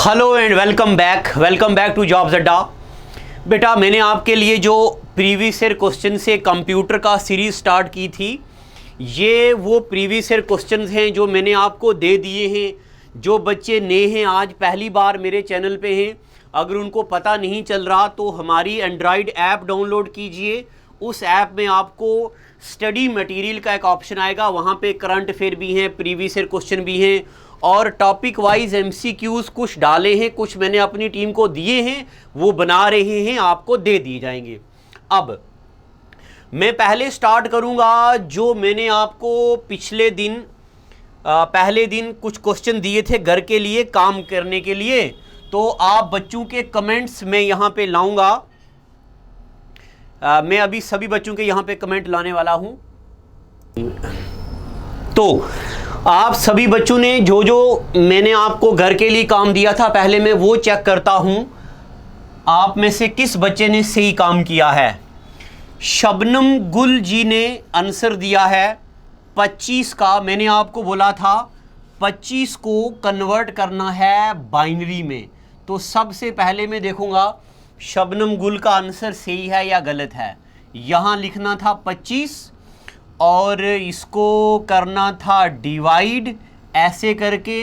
Hello and welcome back to Jobs Adda. बेटा मैंने आपके लिए जो प्रीवियस ईयर क्वेश्चन से कंप्यूटर का सीरीज़ स्टार्ट की थी, ये वो प्रीवियस ईयर क्वेश्चंस हैं जो मैंने आपको दे दिए हैं। जो बच्चे नए हैं, आज पहली बार मेरे चैनल पे हैं, अगर उनको पता नहीं चल रहा तो हमारी एंड्रॉयड ऐप डाउनलोड कीजिए। उस ऐप में आपको स्टडी मटेरियल का एक ऑप्शन आएगा, वहाँ पे करंट अफेयर भी हैं, प्रीवियस ईयर क्वेश्चन भी हैं और टॉपिक वाइज एमसीक्यूज कुछ डाले हैं, कुछ मैंने अपनी टीम को दिए हैं, वो बना रहे हैं, आपको दे दिए जाएंगे। अब मैं पहले स्टार्ट करूंगा जो मैंने आपको पिछले दिन पहले दिन कुछ क्वेश्चन दिए थे घर के लिए काम करने के लिए, तो आप बच्चों के कमेंट्स मैं यहाँ पे लाऊंगा। मैं अभी सभी बच्चों के यहाँ पे कमेंट लाने वाला हूँ। तो आप सभी बच्चों ने जो जो मैंने आपको घर के लिए काम दिया था, पहले मैं वो चेक करता हूँ आप में से किस बच्चे ने सही काम किया है। शबनम गुल जी ने आंसर दिया है 25 का। मैंने आपको बोला था 25 को कन्वर्ट करना है बाइनरी में, तो सबसे पहले मैं देखूंगा शबनम गुल का आंसर सही है या गलत है। यहाँ लिखना था 25 और इसको करना था डिवाइड, ऐसे करके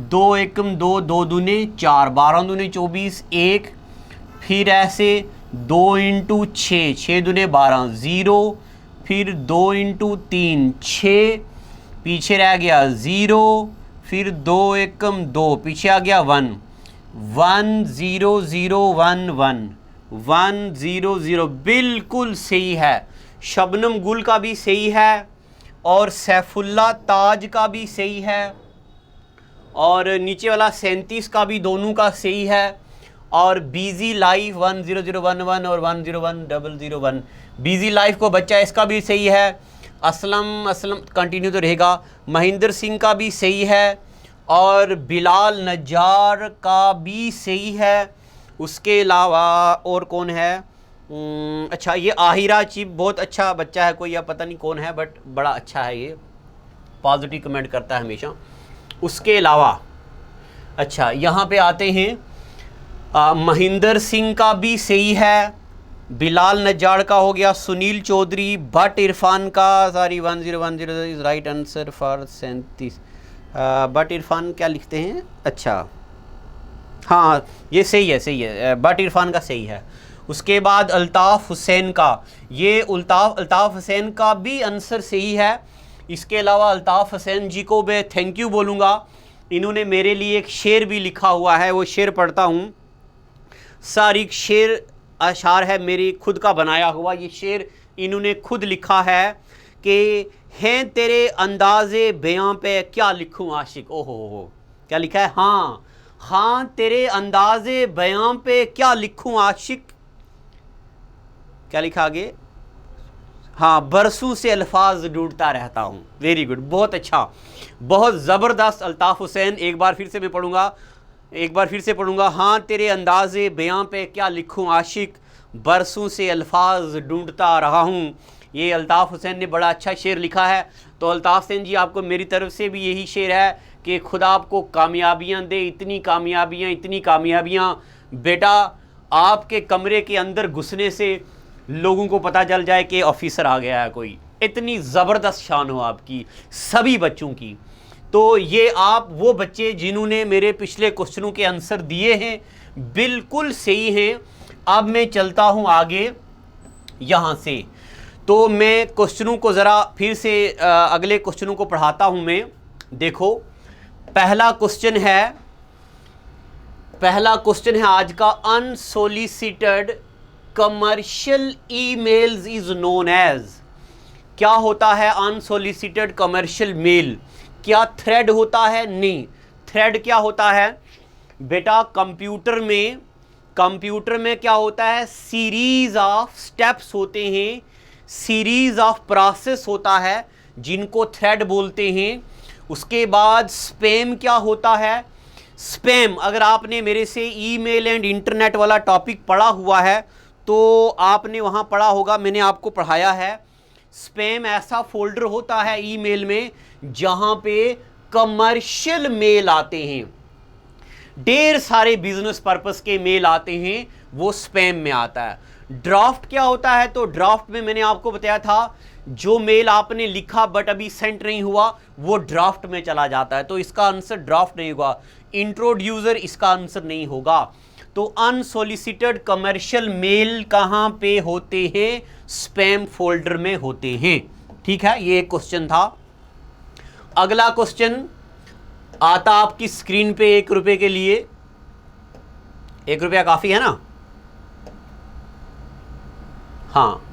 2 एकम 2, 2 दूने 4, 12 दूने 24, 1, फिर ऐसे 2 इंटू 6, 6 दूने 12, 0, फिर 2 इंटू 3, 6, पीछे रह गया 0, फिर 2 एकम 2, पीछे आ गया 1, 1 0 0 1 1 1 0 0, बिल्कुल सही है। शबनम गुल का भी सही है और सैफुल्ला ताज का भी सही है और नीचे वाला 37 का भी दोनों का सही है और बिजी लाइफ 10011 और 101001, बिजी लाइफ को बच्चा इसका भी सही है। असलम कंटिन्यू तो रहेगा। महेंद्र सिंह का भी सही है और बिलाल नज्जार का भी सही है। उसके अलावा और कौन है? अच्छा, ये आहिरा चिप बहुत अच्छा बच्चा है, कोई या पता नहीं कौन है, बट बड़ा अच्छा है, ये पॉजिटिव कमेंट करता है हमेशा। उसके अलावा अच्छा यहाँ पे आते हैं, महेंद्र सिंह का भी सही है, बिलाल नज्जार का हो गया, सुनील चौधरी, भट्ट इरफान का, sorry 1010 is right answer for 37। Bhatt Irfan क्या लिखते हैं? अच्छा हाँ, ये सही है, भट्ट इरफान का सही है। उसके बाद अल्ताफ़ हुसैन का, ये अल्ताफ़ हुसैन का भी आंसर सही है। इसके अलावा अल्ताफ़ हुसैन जी को मैं थैंक यू बोलूँगा, इन्होंने मेरे लिए एक शेर भी लिखा हुआ है, वो शेर पढ़ता हूँ। सारी शेर अशार है मेरी खुद का बनाया हुआ, ये शेर इन्होंने खुद लिखा है कि हैं तेरे अंदाज़े बयां पे क्या लिखूं आशिक। ओहो, क्या लिखा है? हाँ तेरे अंदाज़े बयां पे क्या लिखूं आशिक। क्या लिखा आगे? हाँ, बरसों से अल्फाज ढूंढता रहता हूँ। वेरी गुड, बहुत अच्छा, बहुत ज़बरदस्त अल्ताफ़ हुसैन। एक बार फिर से पढ़ूँगा। हाँ तेरे अंदाज़े बयां पे क्या लिखूं आशिक, बरसों से अल्फाज ढूंढता रहा हूँ। ये अल्ताफ़ हुसैन ने बड़ा अच्छा शेर लिखा है। तो अल्ताफ़ हुसैन जी, आपको मेरी तरफ से भी यही शेर है कि खुदा आपको कामयाबियाँ दे, इतनी कामयाबियाँ बेटा, आपके कमरे के अंदर घुसने से लोगों को पता चल जाए कि ऑफिसर आ गया है कोई। इतनी ज़बरदस्त शान हो आपकी सभी बच्चों की। तो ये आप वो बच्चे जिन्होंने मेरे पिछले क्वेश्चनों के आंसर दिए हैं, बिल्कुल सही हैं। अब मैं चलता हूँ आगे यहाँ से, तो मैं क्वेश्चनों को ज़रा फिर से अगले क्वेश्चनों को पढ़ाता हूँ मैं। देखो, पहला क्वेश्चन है आज का, unsolicited commercial emails is known as. क्या होता है अनसोलिसिटेड कमर्शियल मेल? क्या थ्रेड होता है? नहीं। थ्रेड क्या होता है बेटा? कंप्यूटर में क्या होता है? सीरीज ऑफ स्टेप्स होते हैं, सीरीज ऑफ प्रोसेस होता है, जिनको थ्रेड बोलते हैं। उसके बाद स्पैम क्या होता है? स्पैम, अगर आपने मेरे से ईमेल एंड इंटरनेट वाला टॉपिक पढ़ा हुआ है तो आपने वहाँ पढ़ा होगा, मैंने आपको पढ़ाया है। स्पैम ऐसा फोल्डर होता है ईमेल में जहाँ पे कमर्शियल मेल आते हैं। ढेर सारे बिजनेस पर्पस के मेल आते हैं, वो स्पैम में आता है। ड्राफ्ट क्या होता है? तो ड्राफ्ट में मैंने आपको बताया था, जो मेल आपने लिखा बट अभी सेंड नहीं हुआ, वो ड्राफ्ट में चला जाता है, तो इसका आंसर ड्राफ्ट नहीं होगा। इंट्रोड्यूसर इसका आंसर नहीं होगा। तो अनसोलिसिटेड कमर्शियल मेल कहां पे होते हैं? स्पैम फोल्डर में होते हैं। ठीक है, ये एक क्वेश्चन था। अगला क्वेश्चन आता आपकी स्क्रीन पे 1 रुपए के लिए। 1 रुपया काफी है ना? हाँ।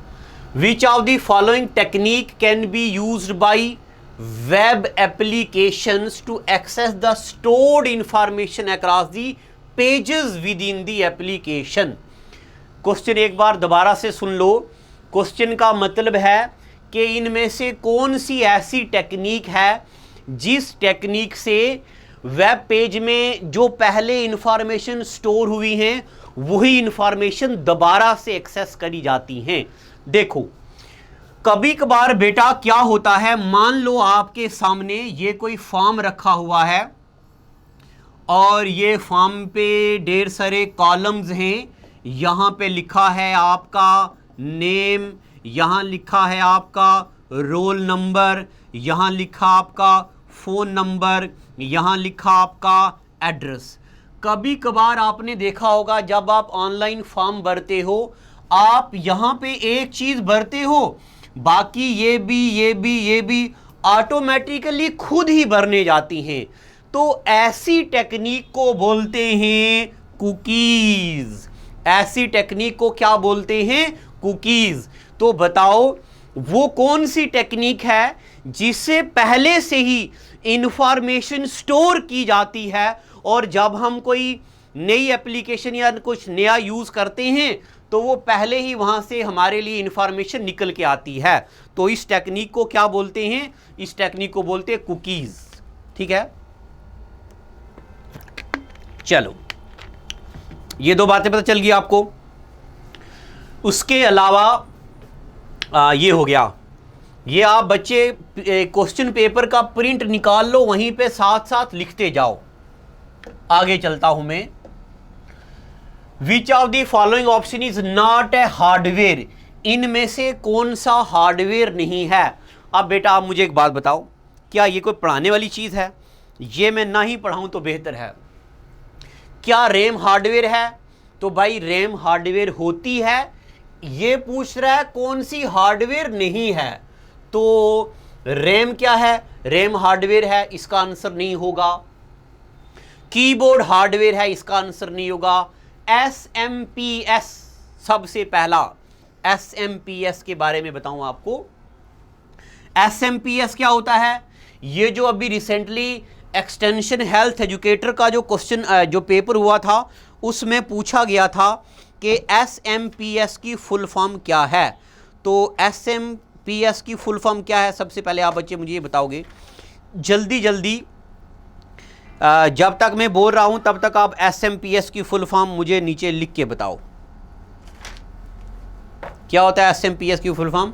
Which of the following technique can be used by web applications to access the stored information across the pages within the application? Question एक बार दोबारा से सुन लो। क्वेश्चन का मतलब है कि इनमें से कौन सी ऐसी टेक्निक है जिस टेक्निक से वेब पेज में जो पहले इंफॉर्मेशन स्टोर हुई हैं वही इंफॉर्मेशन दोबारा से एक्सेस करी जाती हैं। देखो, कभी कभार बेटा क्या होता है, मान लो आपके सामने ये कोई फॉर्म रखा हुआ है और ये फॉर्म पे ढेर सारे कॉलम्स हैं। यहां पे लिखा है आपका नेम, यहां लिखा है आपका रोल नंबर, यहां लिखा आपका फोन नंबर, यहां लिखा आपका एड्रेस। कभी कभार आपने देखा होगा जब आप ऑनलाइन फॉर्म भरते हो, आप यहां पे एक चीज भरते हो, बाकी ये भी ऑटोमेटिकली खुद ही भरने जाती हैं। तो ऐसी टेक्निक को बोलते हैं कुकीज। ऐसी टेक्निक को क्या बोलते हैं? कुकीज। तो बताओ वो कौन सी टेक्निक है जिससे पहले से ही इंफॉर्मेशन स्टोर की जाती है और जब हम कोई नई एप्लीकेशन या कुछ नया यूज करते हैं तो वो पहले ही वहां से हमारे लिए इंफॉर्मेशन निकल के आती है। तो इस टेक्निक को क्या बोलते हैं? इस टेक्निक को बोलते हैं कुकीज। ठीक है, चलो ये 2 बातें पता चल गई आपको। उसके अलावा ये हो गया, ये आप बच्चे क्वेश्चन पेपर का प्रिंट निकाल लो, वहीं पे साथ साथ लिखते जाओ। आगे चलता हूं मैं। विच of the following option is not A hardware? इनमें से कौन सा हार्डवेयर नहीं है? अब बेटा आप मुझे एक बात बताओ, क्या ये कोई पढ़ाने वाली चीज है? ये मैं ना ही पढ़ाऊं तो बेहतर है। क्या रैम हार्डवेयर है? तो भाई रैम हार्डवेयर होती है। ये पूछ रहा है कौन सी हार्डवेयर नहीं है, तो रैम क्या है? रैम हार्डवेयर है, इसका आंसर नहीं होगा। कीबोर्ड हार्डवेयर है, इसका आंसर नहीं होगा। SMPS, सबसे पहला SMPS के बारे में बताऊं आपको। SMPS क्या होता है? ये जो अभी रिसेंटली एक्सटेंशन हेल्थ एजुकेटर का जो क्वेश्चन जो पेपर हुआ था उसमें पूछा गया था कि SMPS की फुल फॉर्म क्या है। तो SMPS की फुल फॉर्म क्या है? सबसे पहले आप बच्चे मुझे ये बताओगे जल्दी जल्दी। जब तक मैं बोल रहा हूं तब तक आप SMPS की फुल फॉर्म मुझे नीचे लिख के बताओ। क्या होता है SMPS की फुल फॉर्म?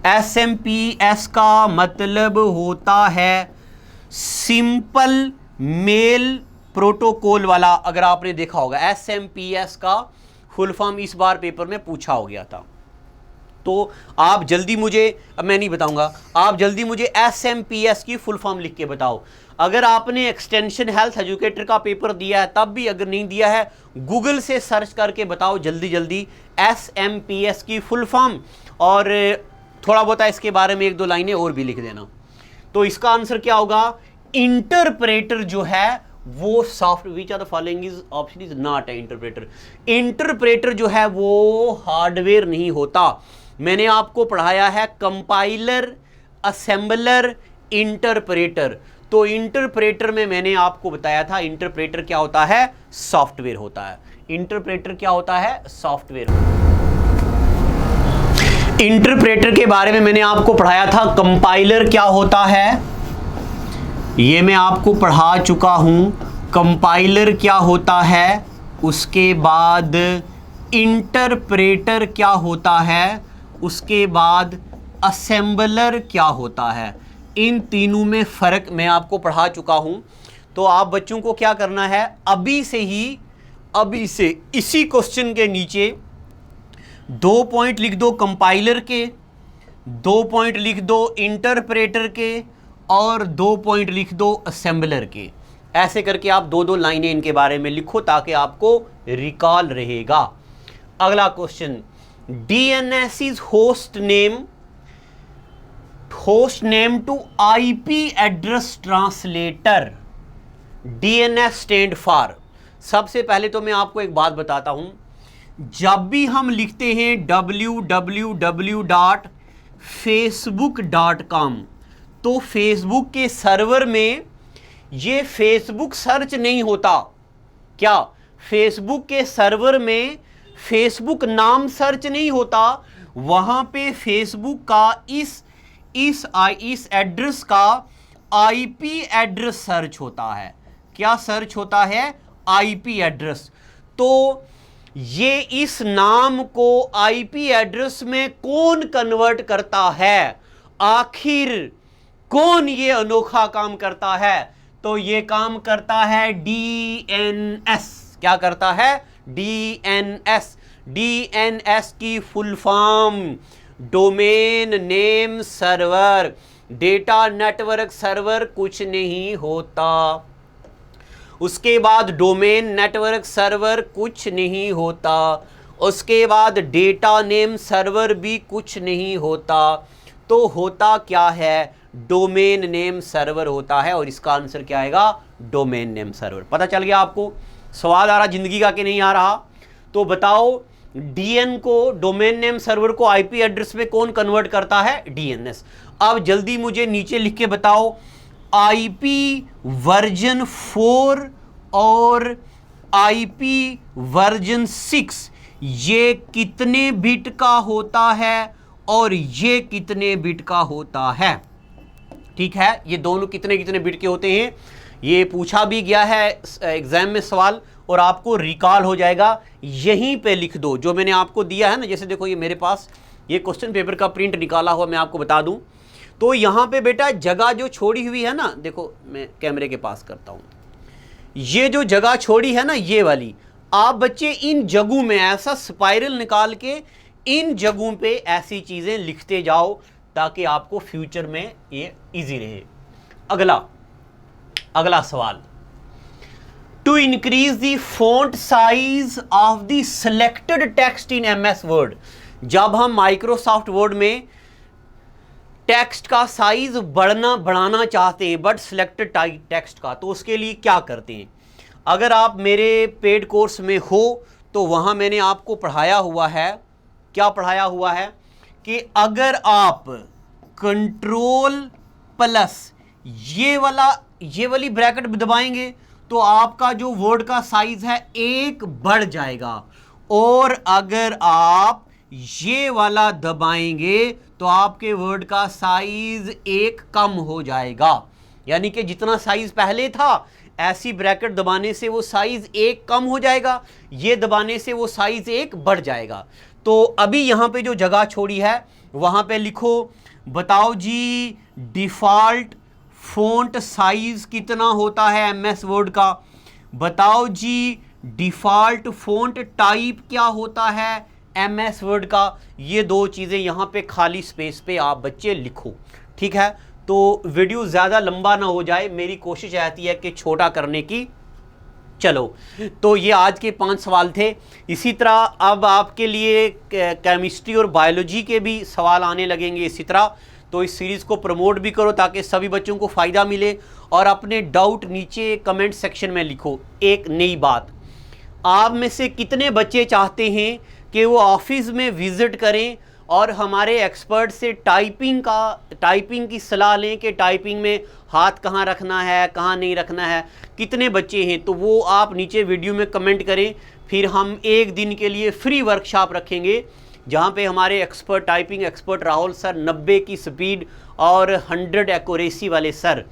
SMPS का मतलब होता है सिंपल मेल प्रोटोकॉल वाला। अगर आपने देखा होगा SMPS का फुल फॉर्म इस बार पेपर में पूछा हो गया था। तो आप जल्दी मुझे, अब मैं नहीं बताऊंगा, आप जल्दी मुझे SMPS की फुल फॉर्म लिख के बताओ। अगर आपने एक्सटेंशन हेल्थ एजुकेटर का पेपर दिया है तब भी, अगर नहीं दिया है गूगल से सर्च करके बताओ जल्दी जल्दी SMPS की फुल फॉर्म, और थोड़ा बहुत इसके बारे में 1-2 लाइनें और भी लिख देना। तो इसका आंसर क्या होगा? इंटरप्रेटर जो है वो soft, which are the following is option is not a interpreter. Interpreter जो है वो हार्डवेयर नहीं होता। मैंने आपको पढ़ाया है कंपाइलर, असेंबलर, इंटरप्रेटर। तो इंटरप्रेटर में मैंने आपको बताया था इंटरप्रेटर क्या होता है? सॉफ्टवेयर होता है। इंटरप्रेटर क्या होता है? सॉफ्टवेयर। इंटरप्रेटर के बारे में मैंने आपको पढ़ाया था कंपाइलर क्या होता है, ये मैं आपको पढ़ा चुका हूं। कंपाइलर क्या होता है, उसके बाद इंटरप्रेटर क्या होता है, उसके बाद असेंबलर क्या होता है। इन तीनों में फ़र्क मैं आपको पढ़ा चुका हूं। तो आप बच्चों को क्या करना है, अभी से इसी क्वेश्चन के नीचे 2 पॉइंट लिख दो कंपाइलर के, 2 पॉइंट लिख दो इंटरप्रेटर के और 2 पॉइंट लिख दो असेंबलर के। ऐसे करके आप 2-2 लाइनें इनके बारे में लिखो ताकि आपको रिकॉल रहेगा। अगला question, DNS is host name to IP address translator. DNS stand for, सबसे पहले तो मैं आपको एक बात बताता हूं, जब भी हम लिखते हैं www.facebook.com तो फेसबुक के सर्वर में ये फेसबुक सर्च नहीं होता। क्या फेसबुक के सर्वर में फेसबुक नाम सर्च नहीं होता, वहां पे फेसबुक का इस एड्रेस का IP एड्रेस सर्च होता है। क्या सर्च होता है? IP address. तो ये इस नाम को IP एड्रेस में कौन कन्वर्ट करता है? आखिर कौन ये अनोखा काम करता है? तो ये काम करता है DNS। क्या करता है? DNS। DNS की full form domain name server, data network server कुछ नहीं होता। उसके बाद डोमेन नेटवर्क सर्वर कुछ नहीं होता, उसके बाद डेटा नेम सर्वर भी कुछ नहीं होता। तो होता क्या है? डोमेन नेम सर्वर होता है, और इसका आंसर क्या आएगा? Domain name server. पता चल गया आपको? सवाल आ रहा जिंदगी का कि नहीं आ रहा? तो बताओ, DN को, डोमेन नेम सर्वर को IP एड्रेस में कौन कन्वर्ट करता है? DNS। अब जल्दी मुझे नीचे लिख के बताओ, IP वर्जन 4 और IP वर्जन 6 ये कितने बिट का होता है और ये कितने बिट का होता है? ठीक है, ये दोनों कितने कितने बिट के होते हैं, ये पूछा भी गया है एग्जाम में सवाल, और आपको रिकॉल हो जाएगा। यहीं पे लिख दो जो मैंने आपको दिया है ना। जैसे देखो, ये मेरे पास ये क्वेश्चन पेपर का प्रिंट निकाला हुआ, मैं आपको बता दूं। तो यहाँ पे बेटा जगह जो छोड़ी हुई है ना, देखो मैं कैमरे के पास करता हूँ, ये जो जगह छोड़ी है ना, ये वाली, आप बच्चे इन जगहों में ऐसा स्पाइरल निकाल के इन जगहों पे ऐसी चीज़ें लिखते जाओ ताकि आपको फ्यूचर में ये इजी रहे। अगला सवाल, to increase the font size of the selected text in MS word. जब हम माइक्रोसॉफ्ट वर्ड में टेक्स्ट का साइज बढ़ाना चाहते हैं, बट सिलेक्टेड टेक्स्ट का, तो उसके लिए क्या करते हैं? अगर आप मेरे पेड कोर्स में हो तो वहाँ मैंने आपको पढ़ाया हुआ है, क्या पढ़ाया हुआ है कि अगर आप Ctrl+ ये वाली ब्रैकेट दबाएंगे तो आपका जो वर्ड का साइज है 1 बढ़ जाएगा, और अगर आप ये वाला दबाएंगे तो आपके वर्ड का साइज 1 कम हो जाएगा। यानी कि जितना साइज पहले था, ऐसी ब्रैकेट दबाने से वो साइज 1 कम हो जाएगा, ये दबाने से वो साइज 1 बढ़ जाएगा। तो अभी यहाँ पे जो जगह छोड़ी है वहाँ पे लिखो, बताओ जी डिफ़ॉल्ट फ़ॉन्ट साइज कितना होता है MS वर्ड का? बताओ जी डिफ़ॉल्ट फ़ॉन्ट टाइप क्या होता है MS वर्ड का? ये दो चीज़ें यहाँ पे खाली स्पेस पे आप बच्चे लिखो। ठीक है, तो वीडियो ज़्यादा लंबा ना हो जाए, मेरी कोशिश रहती है कि छोटा करने की। चलो, तो ये आज के 5 सवाल थे। इसी तरह अब आपके लिए केमिस्ट्री और बायोलॉजी के भी सवाल आने लगेंगे इसी तरह। तो इस सीरीज़ को प्रमोट भी करो ताकि सभी बच्चों को फ़ायदा मिले, और अपने डाउट नीचे कमेंट सेक्शन में लिखो। एक नई बात, आप में से कितने बच्चे चाहते हैं कि वो ऑफिस में विज़िट करें और हमारे एक्सपर्ट से टाइपिंग की सलाह लें कि टाइपिंग में हाथ कहाँ रखना है, कहाँ नहीं रखना है? कितने बच्चे हैं? तो वो आप नीचे वीडियो में कमेंट करें, फिर हम एक दिन के लिए फ्री वर्कशॉप रखेंगे जहाँ पे हमारे टाइपिंग एक्सपर्ट राहुल सर 90 की स्पीड और 100 एक्यूरेसी वाले सर,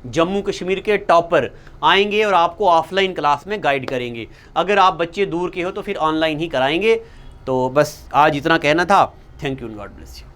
जम्मू कश्मीर के टॉपर आएंगे और आपको ऑफलाइन क्लास में गाइड करेंगे। अगर आप बच्चे दूर के हो तो फिर ऑनलाइन ही कराएंगे। तो बस आज इतना कहना था। Thank you and God bless you.